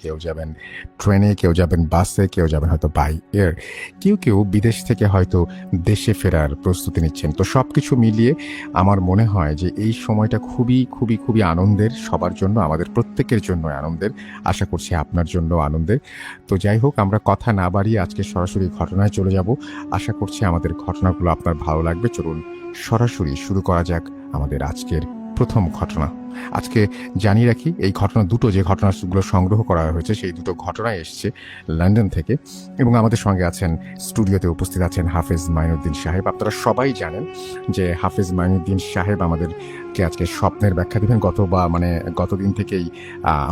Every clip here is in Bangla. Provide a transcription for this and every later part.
কেউ যাবেন ট্রেনে, কেউ যাবেন বাসে, কেউ যাবেন হয়তো বাই এয়ার, কেউ কেউ বিদেশ থেকে হয়তো দেশে ফেরার প্রস্তুতি নিচ্ছেন। তো সব কিছু মিলিয়ে আমার মনে হয় যে এই সময়টা খুবই খুবই খুবই আনন্দের, সবার জন্য, আমাদের প্রত্যেকের জন্য আনন্দের। আশা করছি আপনার জন্য আনন্দের। তো যাই হোক, আমরা কথা না বাড়িয়ে আজকে সরাসরি ঘটনায় চলে যাব। আশা করছি আমাদের ঘটনাগুলো আপনার ভালো লাগবে। চলুন সরাসরি শুরু করা যাক আমাদের আজকের প্রথম ঘটনা। আজকে জানিয়ে রাখি, এই ঘটনা দুটো, যে ঘটনাগুলো সংগ্রহ করা হয়েছে সেই দুটো ঘটনায় এসছে লন্ডন থেকে, এবং আমাদের সঙ্গে আছেন, স্টুডিওতে উপস্থিত আছেন হাফেজ মাইনুদ্দিন সাহেব। আপনারা সবাই জানেন যে হাফেজ মাইনুদ্দিন সাহেব আমাদেরকে আজকে স্বপ্নের ব্যাখ্যা দিবেন। গতদিন থেকেই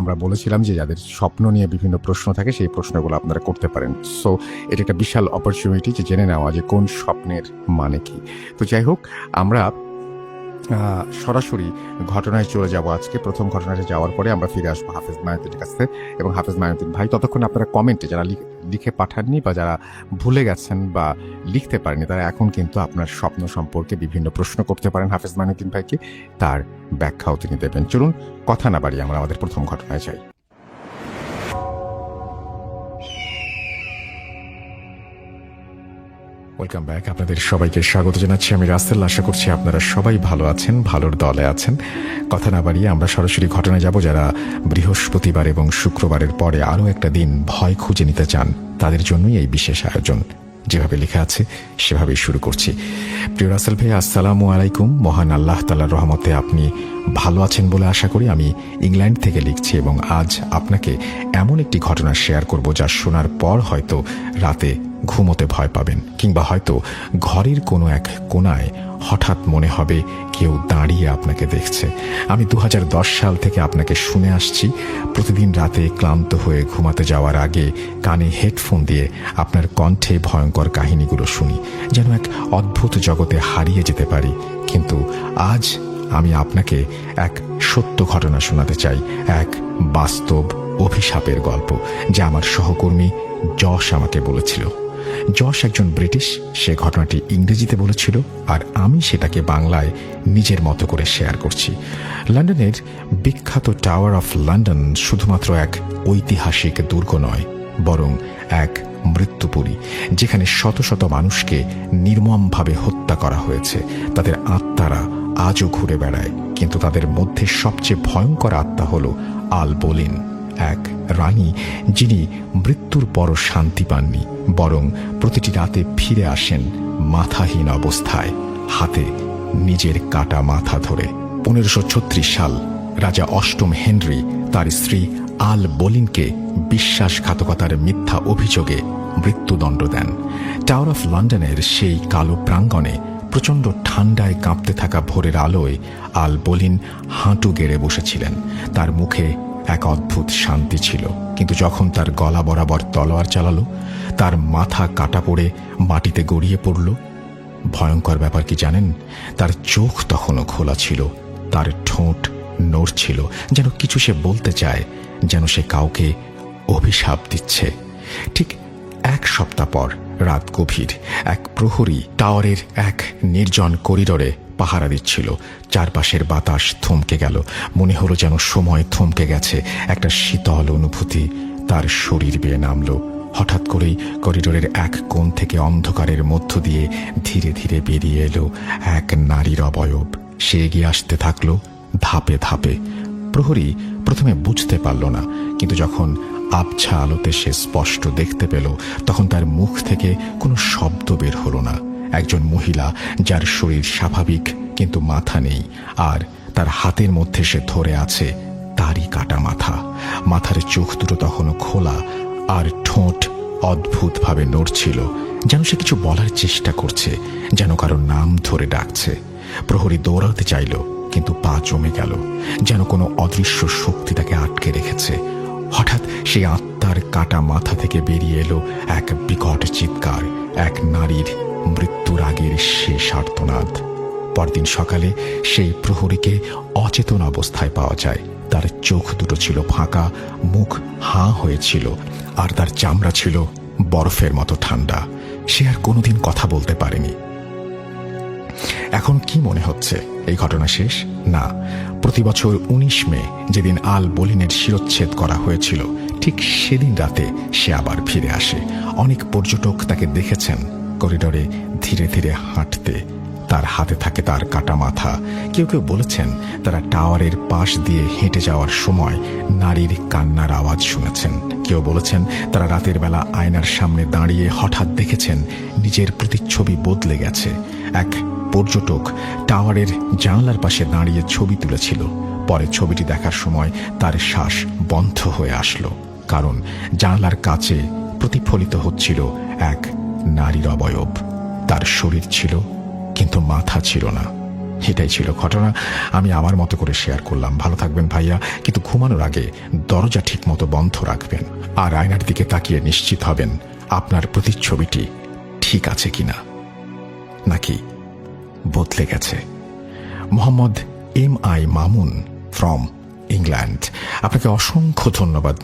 আমরা বলেছিলাম যে যাদের স্বপ্ন নিয়ে বিভিন্ন প্রশ্ন থাকে সেই প্রশ্নগুলো আপনারা করতে পারেন। সো এটা একটা বিশাল অপরচুনিটি যে জেনে নেওয়া যে কোন স্বপ্নের মানে কি। তো যাই হোক, আমরা সরাসরি ঘটনায় চলে যাব। আজকে প্রথম ঘটনায় যাওয়ার পরে আমরা ফিরে আসবো হাফেজ মাইনুদ্দিনের কাছে। এবং হাফেজ মাইনুদ্দিন ভাই, ততক্ষণ আপনারা কমেন্টে যারা লিখে পাঠাননি বা যারা ভুলে গেছেন বা লিখতে পারেনি, তারা এখন কিন্তু আপনার স্বপ্ন সম্পর্কে বিভিন্ন প্রশ্ন করতে পারেন হাফেজ মাইনুদ্দিন ভাইকে, তার ব্যাখ্যাও তিনি দেবেন। চলুন কথা না বাড়িয়ে আমরা আমাদের প্রথম ঘটনায় যাই। ওয়েলকাম ব্যাক, আপনাদের সবাইকে স্বাগত জানাচ্ছি। আমি রাসেল। আশা করছি আপনারা সবাই ভালো আছেন, ভালোর দলে আছেন। কথা না বাড়িয়ে আমরা সরাসরি ঘটনায় যাব। যারা বৃহস্পতিবার এবং শুক্রবারের পরে আরও একটা দিন ভয় খুঁজে নিতে চান, তাদের জন্যই এই বিশেষ আয়োজন। যেভাবে লেখা আছে সেভাবেই শুরু করছি। প্রিয় রাসেল ভাই, আসসালামু আলাইকুম। মহান আল্লাহ তাআলার রহমতে আপনি ভালো আছেন বলে আশা করি। আমি ইংল্যান্ড থেকে লিখছি এবং আজ আপনাকে এমন একটি ঘটনা শেয়ার করব যা শোনার পর হয়তো রাতে ঘুমোতে ভয় পাবেন, কিংবা হয়তো ঘরের কোনো এক কোণায় হঠাৎ মনে হবে কেউ দাঁড়িয়ে আপনাকে দেখছে। আমি 2010 সাল থেকে আপনাকে শুনে আসছি। প্রতিদিন রাতে ক্লান্ত হয়ে ঘুমাতে যাওয়ার আগে কানে হেডফোন দিয়ে আপনার কণ্ঠে ভয়ঙ্কর কাহিনীগুলো শুনি, যেন এক অদ্ভুত জগতে হারিয়ে যেতে পারি। কিন্তু আজ আমি আপনাকে এক সত্য ঘটনা শোনাতে চাই, এক বাস্তব অভিশাপের গল্প, যা আমার সহকর্মী যশ আমাকে বলেছিল। যশ একজন ব্রিটিশ, সে ঘটনাটি ইংরেজিতে বলেছিল আর আমি সেটাকে বাংলায় নিজের মতো করে শেয়ার করছি। লন্ডনের বিখ্যাত টাওয়ার অফ লন্ডন শুধুমাত্র এক ঐতিহাসিক দুর্গ নয়, বরং এক মৃত্যুপুরী, যেখানে শত শত মানুষকে নির্মমভাবে হত্যা করা হয়েছে। তাদের আত্মারা আজও ঘুরে বেড়ায়, কিন্তু তাদের মধ্যে সবচেয়ে ভয়ঙ্কর আত্মা হল আল বোলিন, এক রানী যিনি মৃত্যুর পরও শান্তি পাননি, বরং প্রতিটি রাতে ফিরে আসেন মাথাহীন অবস্থায়, হাতে নিজের কাটা মাথা ধরে। 1536 সাল রাজা অষ্টম হেনরি তার স্ত্রী আল বোলিনকে বিশ্বাসঘাতকতার মিথ্যা অভিযোগে মৃত্যুদণ্ড দেন। টাওয়ার অফ লন্ডনের সেই কালো প্রাঙ্গণে প্রচণ্ড ঠান্ডায় কাঁপতে থাকা ভোরের আলোয় আল বোলিন হাঁটু গেড়ে বসেছিলেন। তার মুখে এক অদ্ভুত শান্তি ছিল, কিন্তু যখন তার গলা বরাবর তলোয়ার চালালো, তার মাথা কাটা পড়ে মাটিতে গড়িয়ে পড়ল। ভয়ঙ্কর ব্যাপার কি জানেন? তার চোখ তখনও খোলা ছিল, তার ঠোঁট নড়ছিল, যেন কিছু সে বলতে চায়, যেন সে কাউকে অভিশাপ দিচ্ছে। ঠিক এক সপ্তাহ পর রাত গভীর, এক প্রহরী টাওয়ারের এক নির্জন করিডোরে পাহারা দিচ্ছিল। চারপাশের বাতাস থমকে গেল, মনে হলো যেন সময় থমকে গেছে। একটা শীতল অনুভূতি তার শরীর বেয়ে নামল। হঠাৎ করেই করিডোরের এক কোণ থেকে অন্ধকারের মধ্য দিয়ে ধীরে ধীরে বেরিয়ে এলো এক নারীর অবয়ব। সে এগিয়ে আসতে থাকলো ধাপে ধাপে। প্রহরী প্রথমে বুঝতে পারল না, কিন্তু যখন আবছা আলোতে সে স্পষ্ট দেখতে পেল, তখন তার মুখ থেকে কোনো শব্দ বের হলো না। একজন মহিলা, যার শরীর স্বাভাবিক কিন্তু মাথা নেই, আর তার হাতের মধ্যে সে ধরে আছে তারই কাটা মাথা। মাথার চোখ দুটো তখনও খোলা, আর ঠোঁট অদ্ভুতভাবে নড়ছিল, যেন সে কিছু বলার চেষ্টা করছে, যেন কারো নাম ধরে ডাকছে। প্রহরী দৌড়াতে চাইল, কিন্তু পা জমে গেল, যেন কোনো অদৃশ্য শক্তি তাকে আটকে রেখেছে। হঠাৎ সেই আত্মার কাটা মাথা থেকে বেরিয়ে এলো এক বিকট চিৎকার, এক নারীর মৃত্যুর আগের শেষ আর্তনাদ। পরদিন সকালে সেই প্রহরীকে অচেতন অবস্থায় পাওয়া যায়। তার চোখ দুটো ছিল ফাঁকা, মুখ হাঁ হয়েছিল, আর তার চামড়া ছিল বরফের মতো ঠান্ডা। সে আর কোনোদিন কথা বলতে পারেনি। এখন কি মনে হচ্ছে এই ঘটনা শেষ? না। প্রতি বছর 19 মে, যেদিন আল বোলিনের শিরচ্ছেদ করা হয়েছিল, ঠিক সেদিন রাতে সে আবার ফিরে আসে। অনেক পর্যটক তাকে দেখেছেন করিডোরে ধীরে ধীরে হাঁটতে, তার হাতে থাকে তার কাটা মাথা। কেউ কেউ বলেছেন তারা টাওয়ারের পাশ দিয়ে হেঁটে যাওয়ার সময় নারীর কান্নার আওয়াজ শুনেছেন। কেউ বলেছেন তারা রাতের বেলা আয়নার সামনে দাঁড়িয়ে হঠাৎ দেখেছেন নিজের প্রতিচ্ছবি বদলে গেছে। এক পর্যটক টাওয়ারের জানলার পাশে দাঁড়িয়ে ছবি তুলেছিল। পরে ছবিটি দেখার সময় তার শ্বাস বন্ধ হয়ে আসলো, কারণ জানলার কাছে প্রতিফলিত হচ্ছিল এক নারীর অবয়ব। তার শরীর ছিল কিন্তু মাথা ছিল না। এটাই ছিল ঘটনা। আমি আমার মতো করে শেয়ার করলাম। ভালো থাকবেন ভাইয়া, কিন্তু ঘুমানোর আগে দরজা ঠিক মতো বন্ধ রাখবেন আর আয়নার দিকে তাকিয়ে নিশ্চিত হবেন আপনার প্রতিচ্ছবিটি ঠিক আছে কিনা, নাকি বদলে গেছে। Mohammad MI Mamun from England. আপনাকে অসংখ্য ধন্যবাদ।